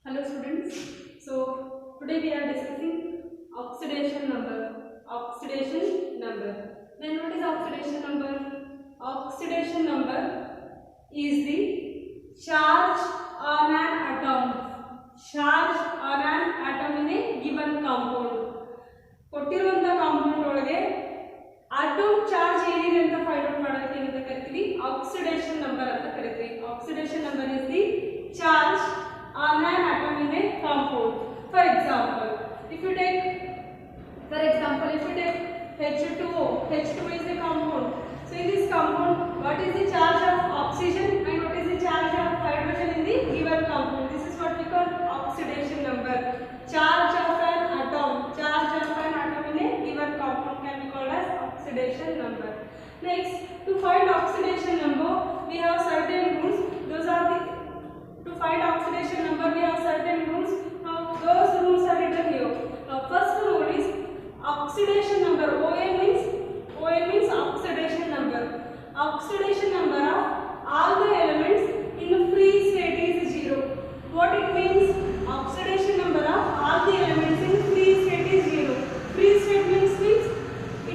Hello students. So today we are discussing oxidation number. Oxidation number. Then what is oxidation number? Oxidation number is the charge on an atom. Charge on an atom in a given compound. ಕೊಟ್ಟಿರುವಂತ compound ಒಳಗೆ atom charge ಏನಿದೆ ಅಂತ find out ಮಾಡೋದಕ್ಕೆ ಏನಂತ ಕರಿತೀವಿ oxidation number ಅಂತ ಕರಿತೀವಿ. Oxidation number is the charge on an atom in a compound. For example, if you take H2O, H2 is a compound. So in this compound, what is the charge of oxygen and what is the charge of hydrogen in the given compound? This is what we call oxidation number. Charge of an atom in a given compound can be called as oxidation number. Next, to find oxidation number, we have certain rules. Those are the To find oxidation number, we have certain rules. Now those rules are written here. First rule is oxidation number. OA means oxidation number. Oxidation number of all the elements in free state is 0. What it means? Oxidation number of all the elements in free state is 0. Free state means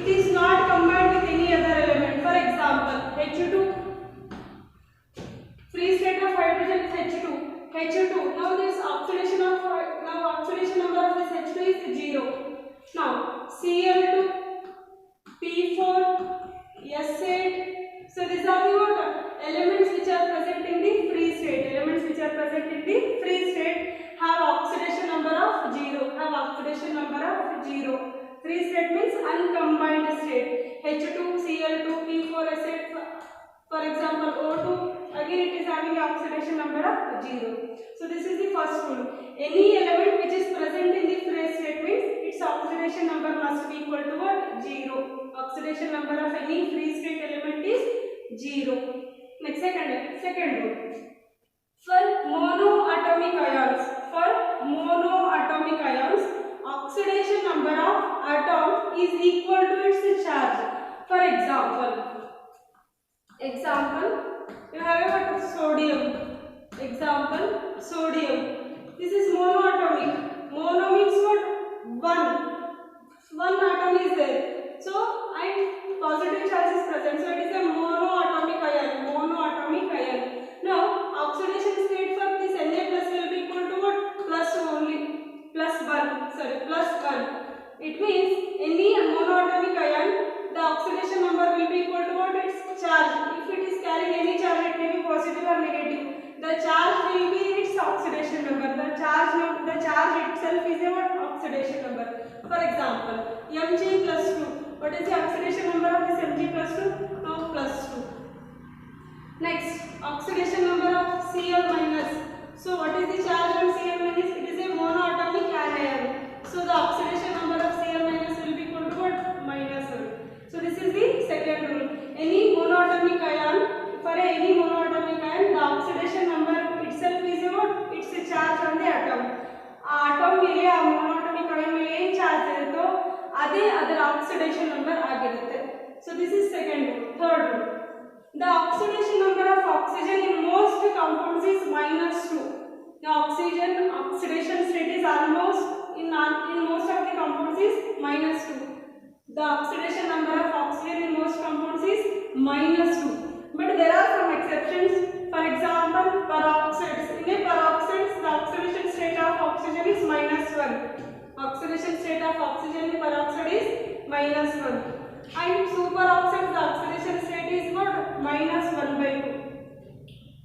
it is not combined with any other element. For example, H2. Free state of hydrogen is H2. Now this oxidation number of this H2 is 0. Now Cl2, P4, S8. So these are the what elements which are present in the free state. Have oxidation number of 0. Free state means uncombined state. H2, Cl2, P4, S8. For example, O2. Again it is having oxidation number of 0. So this is the first rule. Any element which is present in the free state means its oxidation number must be equal to what? 0. Oxidation number of any free state element is 0. Next, second rule. For monoatomic ions, oxidation number of atom is equal to its charge. For example, you have a sodium. Sodium. This is monoatomic. Mono means what? One atom is there. So, and positive charge is present. So, it is a monoatomic ion. Now, oxidation state for this Na plus will be equal to what? Plus 1. It means any monoatomic ion, the oxidation number will be equal to what? Its charge. If it is carrying any charge, it may be positive or negative. The charge will be its oxidation number. The charge itself is a what? Oxidation number. For example, Mg plus 2. What is the oxidation number of this Mg plus 2? Now plus 2. Next, oxidation number of Cl minus. So what is the charge on Cl minus? It is a monoatomic anion. So the oxidation number of Cl minus will be equal to what? -1. So this is the second rule. Any monoatomic ion, the oxidation number itself is what? It's a charge on the atom. Atom ಮೇಲೆ ಆ monoatomic ion ಮೇಲೆ ಏನು charge ಇರುತ್ತೋ ಅದೇ ಅದರ oxidation number ಆಗಿರುತ್ತೆ. So this is second rule. Third rule. The oxidation number of oxygen in most compounds is -2. The oxidation state is almost in most of the compounds is -2. The oxidation number of oxygen in most compounds is -2. But there are some exceptions. For example, peroxides. In a peroxides, the oxidation state of oxygen is -1. Oxidation state of oxygen in peroxide is -1. And superoxides, the oxidation state is what? -1/2.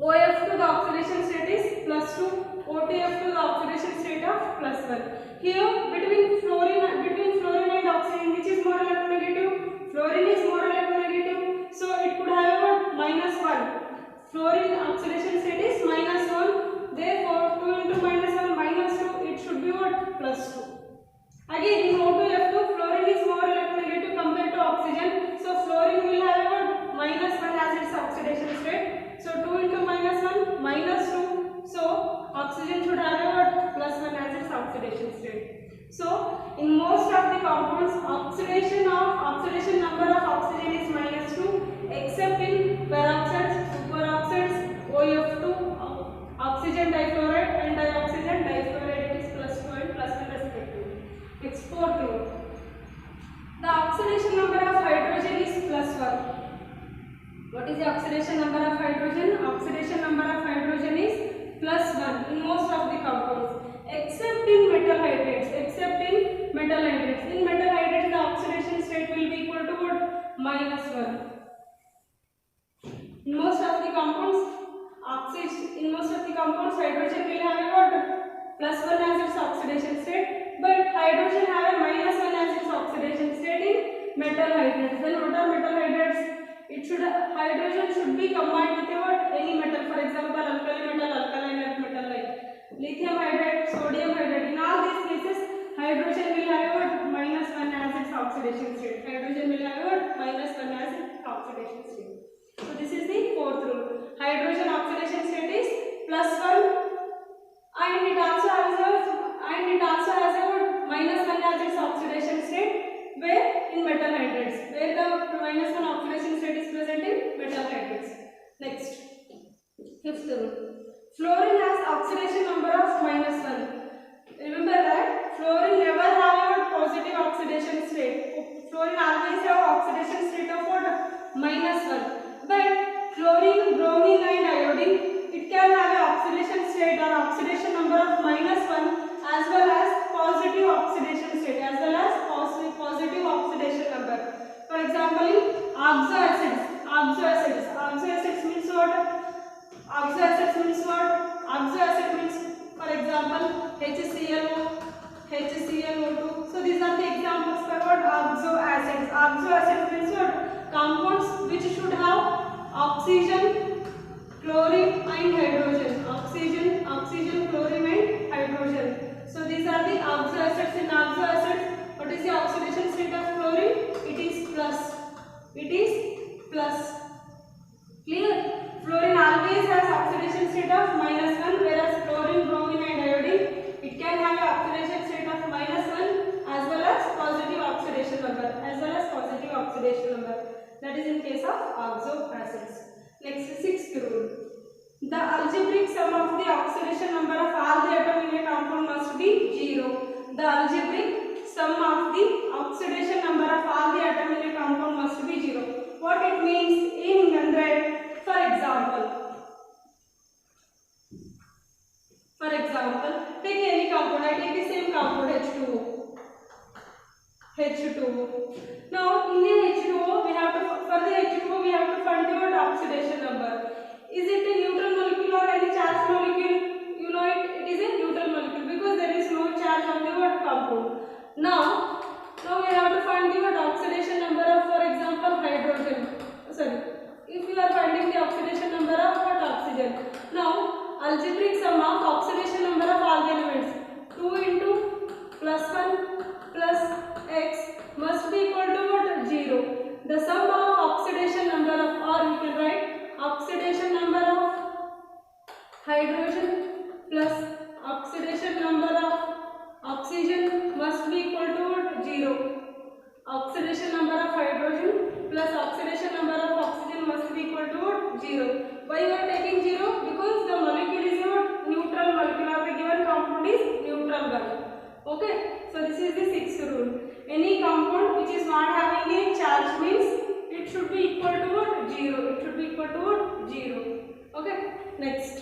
OF2, the oxidation state is +2. O2F2, the oxidation state of +1. Here, between fluorine and oxygen, which is more electronegative? Fluorine is more electronegative. So it could have what? -1. Fluorine oxidation state is -1. Therefore, 2 into -1 -2. It should be what? +2. Again, in O2F2, fluorine is more electronegative compared to oxygen. So fluorine will have what? -1 as its oxidation state. So 2 into -1 -2. So oxygen should have what? +1 as its oxidation state. So in most of the compounds, oxidation number of oxygen is -2, except in peroxides, superoxides, OF2, oxygen difluoride and dioxygen difluoride. -1. In most of the compounds, hydrogen will have a what? +1 as its oxidation state, but hydrogen have a -1 as its oxidation state in metal hydrates. Then what are metal hydrates? Hydrogen should be combined with a what? Any metal. For example, alkali metal, alkaline earth metal like lithium hydride, sodium hydride. In all these cases, hydrogen will have a what? -1 as its oxidation state. Hydrogen will have a what? -1 as its oxidation state. So this is the fourth rule. Hydrogen oxidation state is +1, and it also has a -1 as its oxidation state where in metal hydrates, where the -1 oxidation state is present in metal hydrates. Next, fifth rule. Fluorine has oxidation number of -1. Remember that fluorine never have a positive oxidation state. Fluorine always have oxidation state of what? -1. But chlorine, bromine and iodine, it can have an oxidation state or oxidation number of -1 as well as positive oxidation state as well as positive oxidation number. For example, in oxoacids means what? Oxoacid means, for example, HClO, HClO2. So these are the examples for what? Oxoacids. Oxoacid means what? Compounds which should have oxygen, chlorine and hydrogen. Oxygen, chlorine and hydrogen. So these are the oxoacids. In oxoacids, what is the oxidation state of chlorine? It is plus. Clear? Fluorine always has oxidation state of -1, whereas chlorine, bromine and iodine, it can have an oxidation state of -1 as well as positive oxidation number. That is in case of oxoacids. Next, sixth rule. The algebraic sum of the oxidation number of all the atoms in a compound must be 0. The algebraic sum of the oxidation number of all the atoms in a compound must be 0. What it means in 100? For example, take any compound. I take the same compound H2O. Now, in the H2O, for the H2O, we have to find the oxidation number. Is it a neutral molecule or any charged molecule? You know it is a neutral molecule because there is no charge on the compound. Now we have to find the oxidation number of, for example, hydrogen. Sorry, if you are finding the oxidation number of oxygen. Now, algebraic sum of oxidation number of all the elements, 2 into +1 plus x must be equal to what? 0. The sum of oxidation number of, or you can write oxidation number of hydrogen plus oxidation number of oxygen must be equal to what? 0. Oxidation number of hydrogen plus oxidation number of oxygen must be equal to what? 0. Why you are taking 0? Because the molecule is a neutral molecule, or the given compound is neutral one. Okay, so this is the sixth rule. Any compound which is not having a charge means it should be equal to what? 0. It should be equal to what? 0. Okay, next,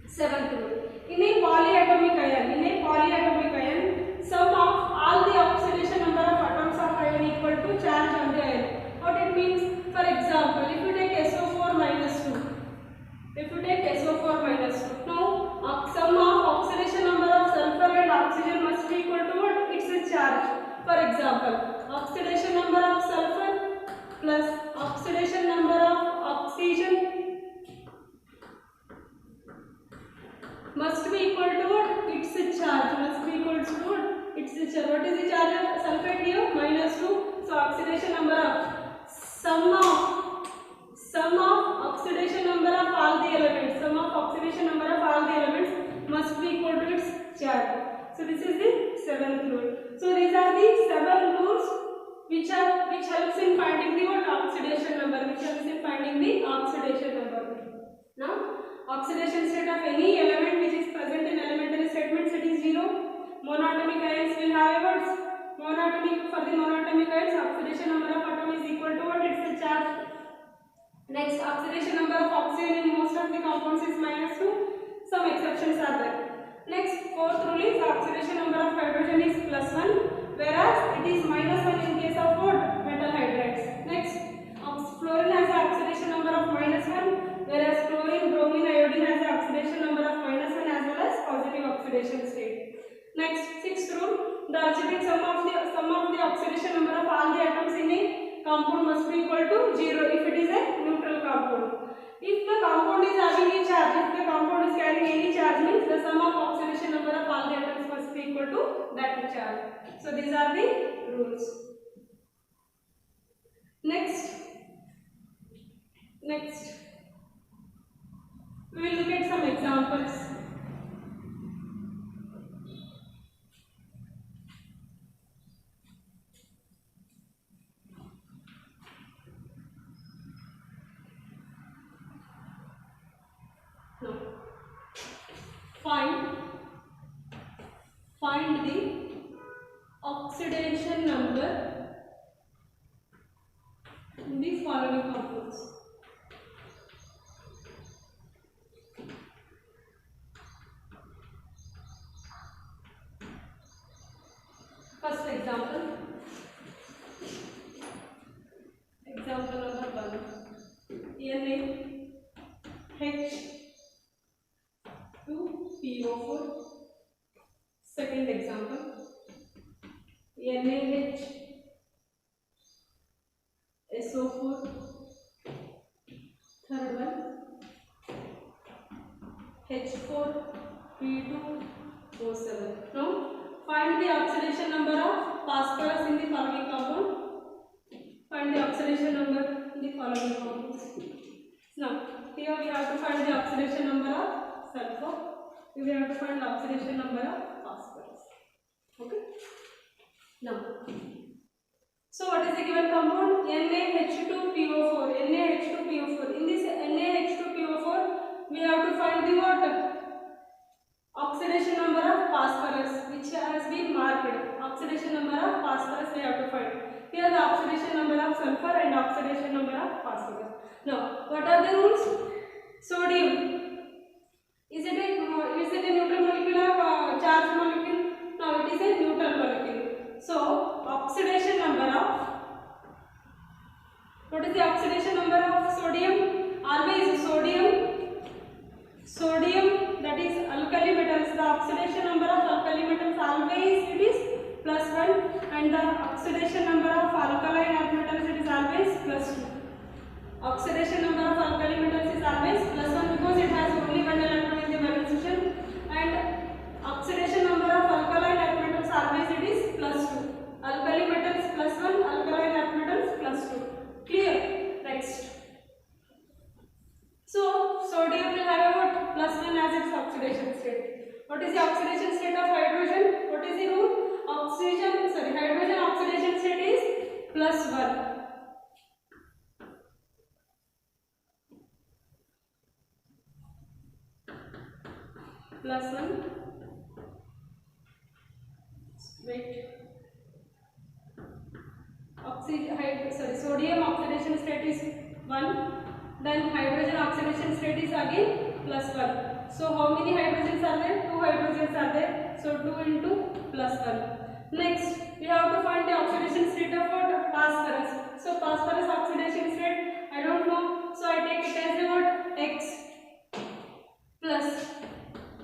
seventh rule. In a polyatomic ion, sum of all the oxidation number of atoms of ion equal to charge on the ion. What it means? For example, if you take SO4 minus 2, now sum of oxidation number of sulfur and oxygen must be equal to what? It's a charge. For example, oxidation number of sulfur plus oxidation number of oxygen must be equal to what? It's a charge. Must be equal to what? It's a charge. What is the charge of sulfate here? -2. So oxidation number of sum of oxidation number of all the elements. Must be equal to its charge. So this is the seventh rule. So these are the 7 rules which helps in finding the oxidation number. Now, oxidation state of any element which is present in elementary statements, it is 0. Monatomic ions will have words. For the monatomic ions, oxidation number of atom is equal to what? It's a charge. Next, oxidation number of oxygen in most of the compounds is -2. Some exceptions are there. Next, fourth rule is oxidation number of hydrogen is +1, whereas it is -1 in case of what? Metal hydrides. Next, algebraic sum of the oxidation number of all the atoms in a compound must be equal to 0 if it is a neutral compound. If the compound is having a charge, if the compound is carrying any charge, means the sum of oxidation number of all the atoms must be equal to that charge. So these are the rules. Next, we will look at some examples. Find the oxidation number in the following compounds. First example number 1, NaH2PO4. Second example, NaHSO4. Third one, H4P2O7. Now find the oxidation number of phosphorus in the following compound. Find the oxidation number in the following compounds. Now here we have to find the oxidation number of sulfur. We have to find the oxidation number of phosphorus. Okay. Now, so what is the given compound? NaH2PO4. NaH2PO4. In this NaH2PO4, we have to find the what? Oxidation number of phosphorus, which has been marked. Oxidation number of phosphorus we have to find. Here the oxidation number of sulfur and oxidation number of phosphorus. Now, what are the rules? Sodium. Is it a neutral molecule or charged molecule? No, it is a neutral molecule. So, oxidation number of, what is the oxidation number of sodium? Always sodium, that is alkali metals. The oxidation number of alkali metals always it is +1, and the oxidation number of alkaline earth metals it is always +2. Oxidation number of alkali metals is always +1 because it has only one electron in the valence shell, and oxidation number of alkaline earth metals always it is +2. Alkali metals +1, alkaline earth metals +2. Clear? Next. So sodium will have about +1 as its oxidation state. What is the oxidation state of hydrogen? What is the rule? Hydrogen oxidation state is +1. +1. Wait. Sodium oxidation state is 1. Then hydrogen oxidation state is again +1. So how many hydrogens are there? 2 hydrogens are there. So 2 into +1. Next, we have to find the oxidation state of what? Phosphorus. So phosphorus oxidation state, I don't know. So I take it as a what? X plus.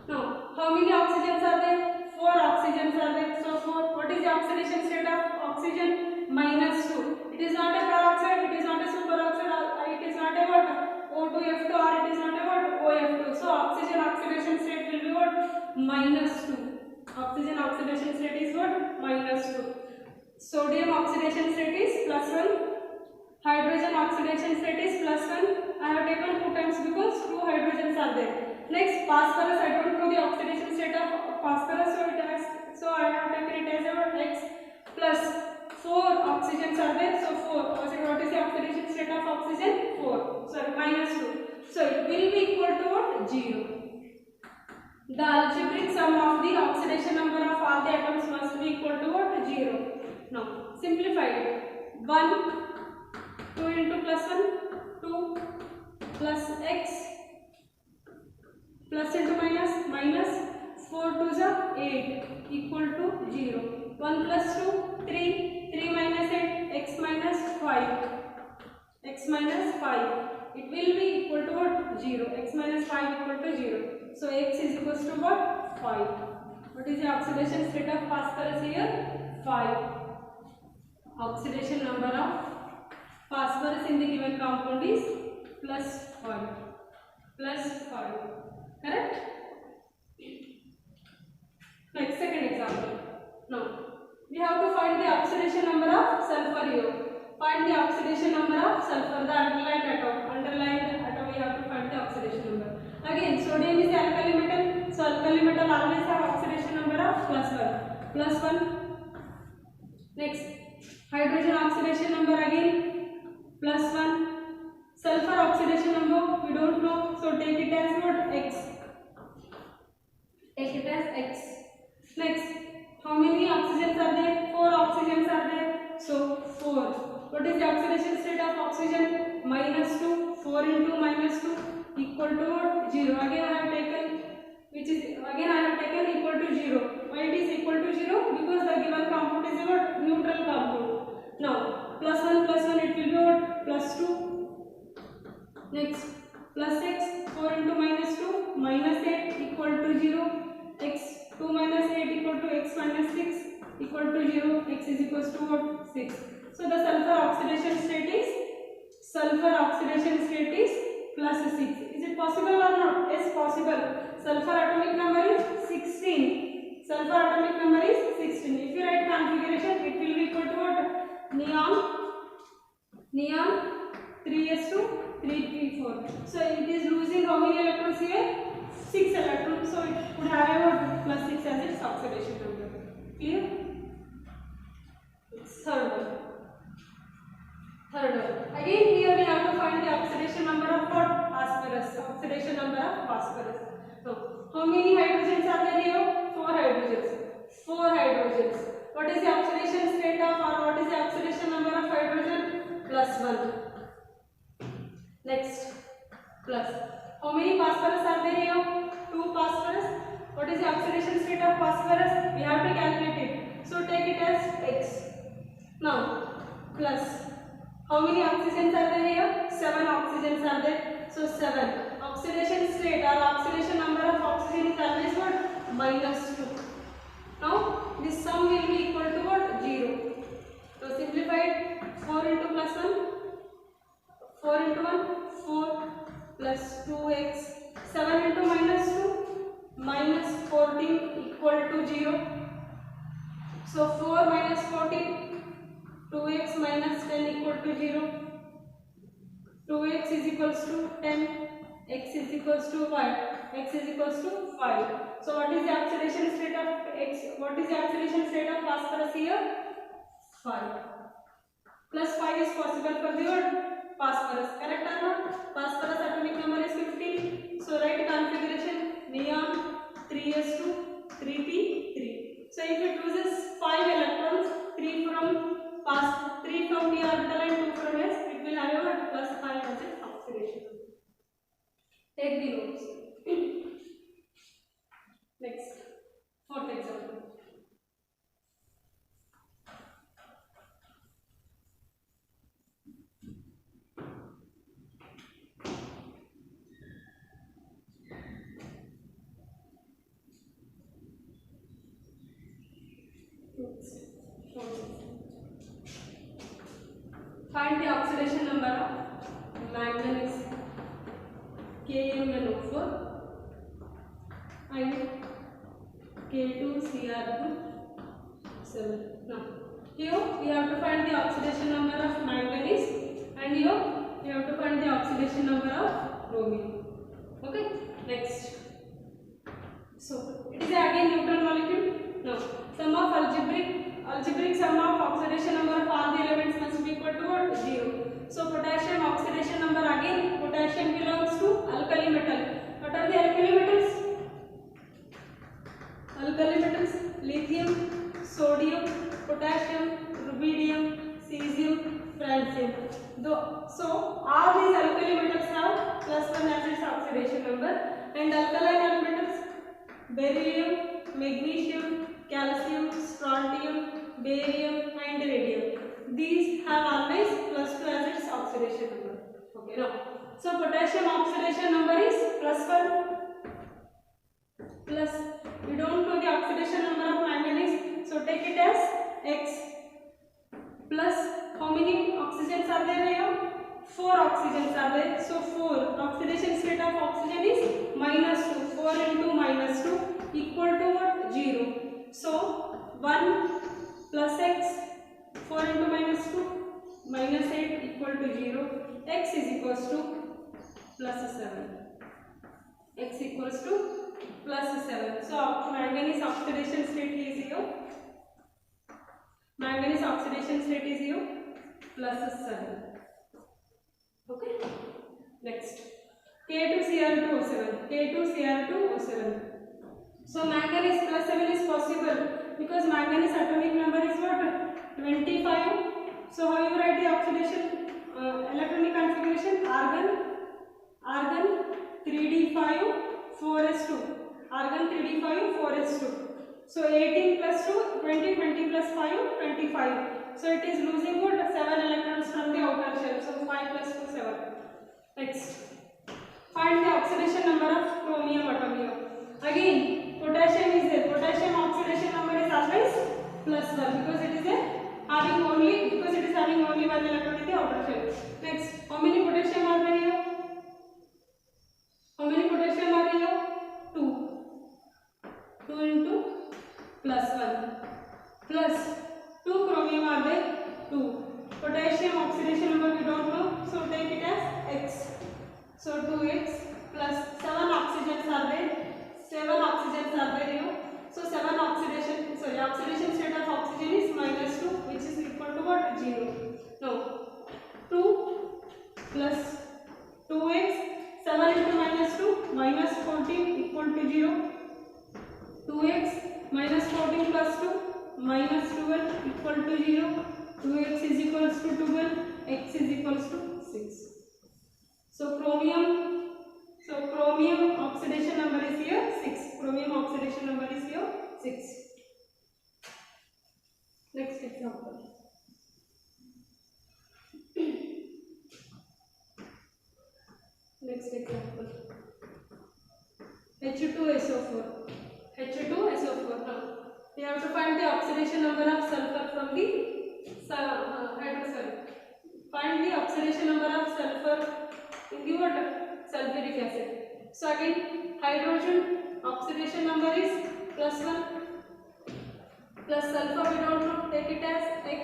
Now, how many oxygens are there? 4 oxygens are there. So 4. What is the oxidation state of oxygen? -2. It is not a peroxide. It is not a superoxide. It is not a what? O2F2 or it is not a what? OF2. So oxygen oxidation state will be what? -2. Oxygen oxidation state is what? -2. Sodium oxidation state is +1. Hydrogen oxidation state is +1. I have taken 2 times because 2 hydrogens are there. Next, phosphorus. I don't know the oxidation state of phosphorus, so I have taken it as a X plus 4 oxygens are there. So 4. What is the oxidation state of oxygen? 4. Sorry, -2. So it will be equal to what? 0. The algebraic sum of the oxidation number of all the atoms must be equal to what? 0. Now simplify it. 1, 2 into +1, 2 plus X plus into minus 4 2s are 8 equal to 0. 1 plus 2, 3, 3 minus 8, x minus 5. X minus 5. It will be equal to what? 0. X minus 5 equal to 0. So x is equal to what? 5. What is the oxidation state of phosphorus here? 5. Oxidation number of phosphorus in the given compound is +5. +5. Correct? Next, second example. Now, we have to find the oxidation number of sulfur here. Find the oxidation number of sulfur, the underlined atom. Underlined atom, we have to find the oxidation number. Again, sodium is the alkali metal. So, alkali metal always have oxidation number of +1. +1. Next, hydrogen oxidation number again +1. Sulfur oxidation number we don't know, so take it as what? X. Take it as X. Next, how many oxygens are there? 4 oxygens are there. So 4. What is the oxidation state of oxygen? -2. 4 into -2 equal to what? 0. Again I have taken equal to 0. Why it is equal to 0? Because the given compound is a what? Neutral compound. Now +1 +1 it will be what? +2. Next, +x. 4 into -2 -8 equal to 0. X 2 minus 8 equal to x minus 6 equal to 0. X is equals to what? 6. So the sulfur oxidation state is +6. Is it possible or not? Yes, possible. Sulfur atomic number is 16. Sulfur atomic number is 16. If you write configuration, it will be equal to what? Neon 3s2 3p4. So it is losing how many electrons here? 6 electrons. So it would have a +6 as its oxidation number. Clear? Third one. Again here we have to find the oxidation number of what? Phosphorus. Oxidation number of phosphorus. So how many hydrogens are there here? 4 hydrogens. What is the oxidation state of, or what is the oxidation number of hydrogen? +1. Next, plus. How many phosphorus are there here? 2 phosphorus. What is the oxidation state of phosphorus? We have to calculate it. So take it as X. Now, plus. How many oxygens are there here? 7 oxygens are there. So 7. Oxidation state or oxidation number of oxygen is always what? -2. Now, this sum will be equal to what? 0. So simplify it. 4 into +1. 4 into 1. 4 plus 2x. 7 into -2. -14 equal to 0. So 4 minus 14. 2x minus 10 equal to 0. 2x is equals to 10. X is equals to 5. X is equals to 5. So what is the oxidation state of X? What is the oxidation state of phosphorus here? 5. +5 is possible for the word phosphorus. Correct or not? Phosphorus atomic number is 15. So write configuration neon 3s2 3p3. So if it loses 5 electrons, 3 from the orbital and 2 from s, it will have a +5 as its oxidation. Take the notes. Next, fourth example. Find the oxidation number of manganese KMnO4 and K2Cr2 7. Now, here we have to find the oxidation number of manganese, and here we have to find the oxidation number of bromine. Okay, next. So it is again neutral molecule. Now, sum of algebraic sum of oxidation number of all the elements must be equal to what? 0. So potassium oxidation number, again potassium belongs to alkali metal. What are the alkali metals? Lithium, sodium, potassium, rubidium, cesium, francium. So all these alkali metals have +1 as its oxidation number, and alkaline metals beryllium, magnesium, calcium, strontium, barium and radium. These have always +2 as its oxidation number. Okay, now so potassium oxidation number is +1. Plus, we don't know the oxidation oxygens are there here? 4 oxygens are there. So 4 oxidation state of oxygen is -2. 4 into -2 equal to what? 0. So 1 plus x, 4 into -2 -8 equal to 0. X is equals to +7. X equals to +7. So manganese oxidation state is here. Manganese oxidation state is here +7. Okay. Next, K2Cr2O7. K2Cr2O7. So manganese +7 is possible because manganese atomic number is what? 25. So how you write the oxidation electronic configuration? Argon 3d5 4s2. Argon 3d5 4s2. So 18 plus 2 20, 20 plus 5 25. So it is losing what? 7 electrons from the outer shell. So 5 plus 2 7. Next, find the oxidation number of chromium atom here. Again, potassium is there. Potassium oxidation number is always +1 because it is having only one electron in the outer shell. Next, how many potassium are there here? How many potassium are here? 2. 2 into +1 plus 2 chromium are there? 2. Potassium oxidation number we don't know, so take it as x. So 2x plus 7 oxygens are there. 7 oxygens are there here. So oxidation state of oxygen is -2, which is equal to what? 0. Now 2 plus 2x, 7 into -2 -14 equal to 0. 2x -14 plus 2 -12 equal to 0. 2x is equals to 12, x is equals to 6. So chromium oxidation number is here 6. Chromium oxidation number is here 6. Next example. Next example. H2SO4. H2SO4. Now we have to find the oxidation number of sulfur from the hydrogen. Find the oxidation number of sulfur in the water, sulfuric acid. So again, hydrogen oxidation number is +1 plus sulfur we don't know, take it as x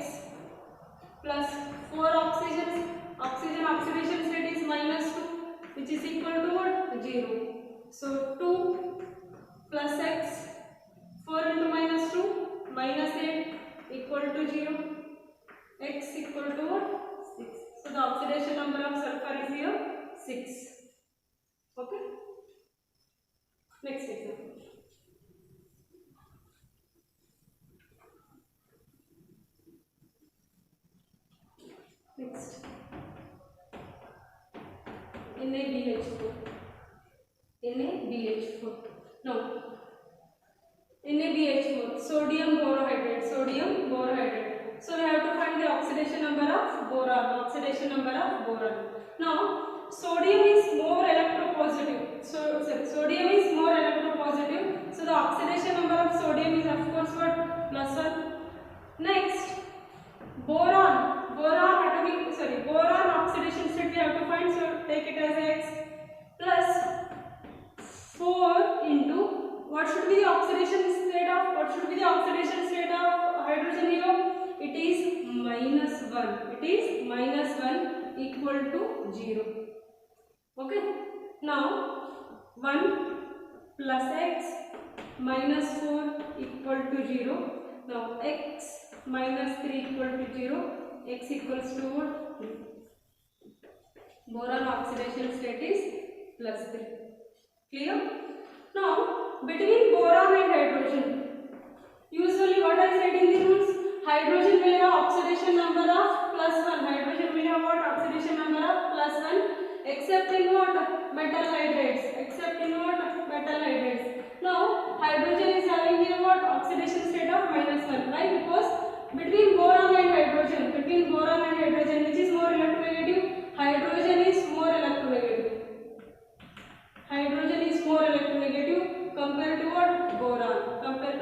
plus 4 oxygen oxidation state is -2, which is equal to what? 0. So 2 plus x, 4 into -2 -8 equal to 0. X equal to what? 6. So the oxidation number of sulfur is here 6. Okay. Next example. Next, NaBH4. Now, NaBH4, sodium borohydride. So we have to find the oxidation number of boron. Now, sodium is more electropositive. So the oxidation number of sodium is of course what? +1. Next, boron oxidation state we have to find. So take it as x plus 4 into what should be the oxidation state of hydrogen here? It is -1 equal to 0. Okay. Now 1 plus x minus 4 equal to 0. Now x minus 3 equal to 0. X equals to what? 3. Boron oxidation state is +3. Clear? Now between boron and hydrogen, usually what I said in the rules, hydrogen will have oxidation number of +1. Hydrogen will have what? Oxidation number of +1, except in what? Metal hydrides. Now hydrogen is having here what? Oxidation state of -1. Why? Because between boron and hydrogen